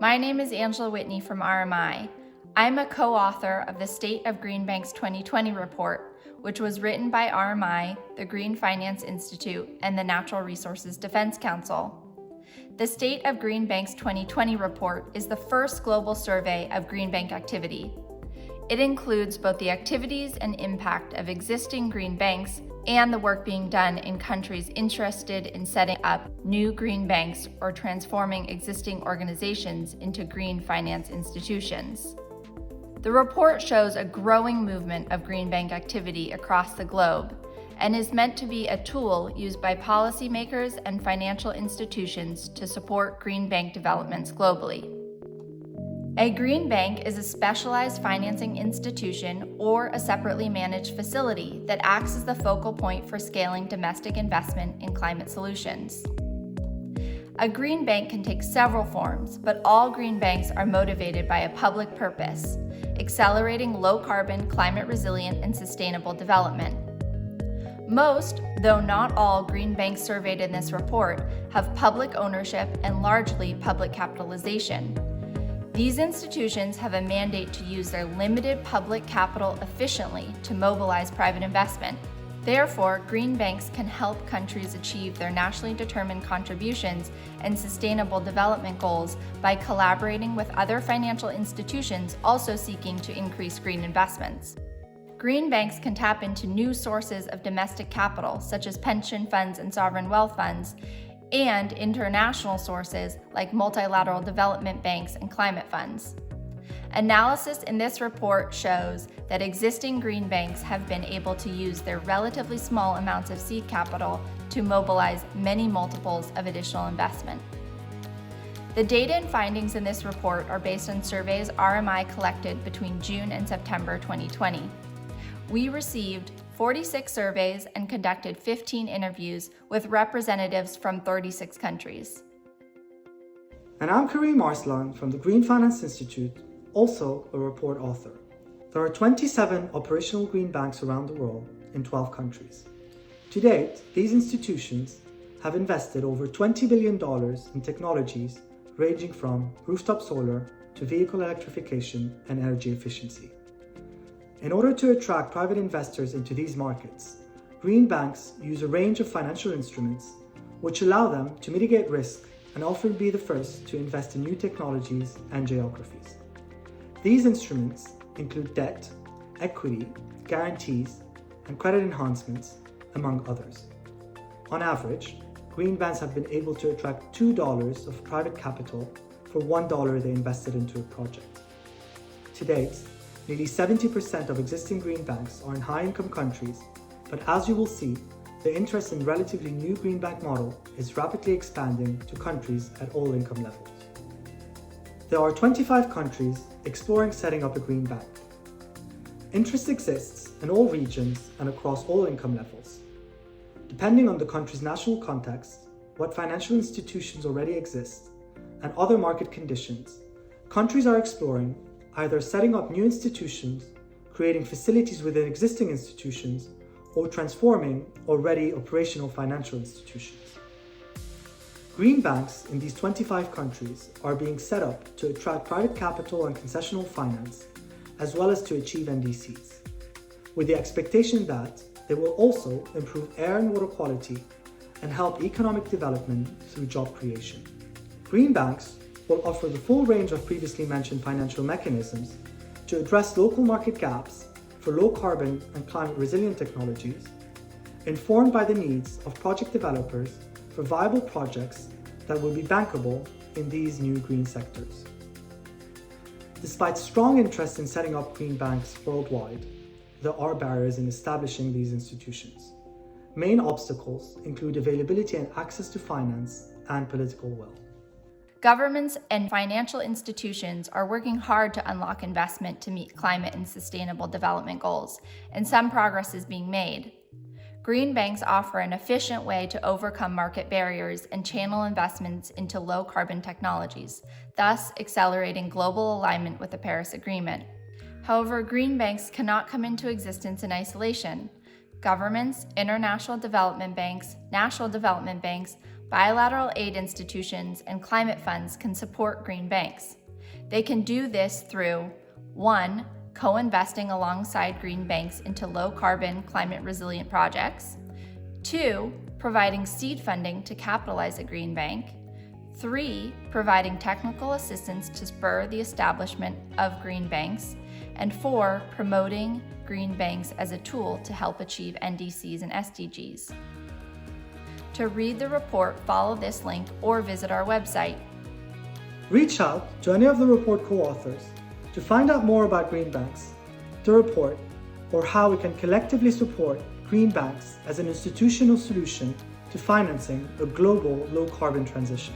My name is Angela Whitney from RMI. I'm a co-author of the State of Green Bank's 2020 report, which was written by RMI, the Green Finance Institute, and the Natural Resources Defense Council. The State of Green Bank's 2020 report is the first global survey of green bank activity. It includes both the activities and impact of existing green banks and the work being done in countries interested in setting up new green banks or transforming existing organizations into green finance institutions. The report shows a growing movement of green bank activity across the globe and is meant to be a tool used by policymakers and financial institutions to support green bank developments globally. A green bank is a specialized financing institution or a separately managed facility that acts as the focal point for scaling domestic investment in climate solutions. A green bank can take several forms, but all green banks are motivated by a public purpose, accelerating low-carbon, climate-resilient, and sustainable development. Most, though not all, green banks surveyed in this report have public ownership and largely public capitalization. These institutions have a mandate to use their limited public capital efficiently to mobilize private investment. Therefore, green banks can help countries achieve their nationally determined contributions and sustainable development goals by collaborating with other financial institutions also seeking to increase green investments. Green banks can tap into new sources of domestic capital, such as pension funds and sovereign wealth funds, and international sources like multilateral development banks and climate funds. Analysis in this report shows that existing green banks have been able to use their relatively small amounts of seed capital to mobilize many multiples of additional investment. The data and findings in this report are based on surveys RMI collected between June and September 2020. We received 46 surveys and conducted 15 interviews with representatives from 36 countries. And I'm Karim Arslan from the Green Finance Institute, also a report author. There are 27 operational green banks around the world in 12 countries. To date, these institutions have invested over $20 billion in technologies ranging from rooftop solar to vehicle electrification and energy efficiency. In order to attract private investors into these markets, green banks use a range of financial instruments which allow them to mitigate risk and often be the first to invest in new technologies and geographies. These instruments include debt, equity, guarantees, and credit enhancements, among others. On average, green banks have been able to attract $2 of private capital for $1 they invested into a project. To date, nearly 70% of existing green banks are in high-income countries, but as you will see, the interest in relatively new green bank model is rapidly expanding to countries at all income levels. There are 25 countries exploring setting up a green bank. Interest exists in all regions and across all income levels. Depending on the country's national context, what financial institutions already exist, and other market conditions, countries are exploring either setting up new institutions, creating facilities within existing institutions, or transforming already operational financial institutions. Green banks in these 25 countries are being set up to attract private capital and concessional finance, as well as to achieve NDCs, with the expectation that they will also improve air and water quality and help economic development through job creation. Green banks will offer the full range of previously mentioned financial mechanisms to address local market gaps for low-carbon and climate-resilient technologies, informed by the needs of project developers for viable projects that will be bankable in these new green sectors. Despite strong interest in setting up green banks worldwide, there are barriers in establishing these institutions. Main obstacles include availability and access to finance and political will. Governments and financial institutions are working hard to unlock investment to meet climate and sustainable development goals, and some progress is being made. Green banks offer an efficient way to overcome market barriers and channel investments into low-carbon technologies, thus accelerating global alignment with the Paris Agreement. However, green banks cannot come into existence in isolation. Governments, international development banks, national development banks, Bilateral aid institutions and climate funds can support green banks. They can do this through 1. Co-investing alongside green banks into low-carbon, climate-resilient projects. 2. Providing seed funding to capitalize a green bank. 3. Providing technical assistance to spur the establishment of green banks. And 4. Promoting green banks as a tool to help achieve NDCs and SDGs. To read the report, follow this link or visit our website. Reach out to any of the report co-authors to find out more about green banks, the report, or how we can collectively support green banks as an institutional solution to financing a global low-carbon transition.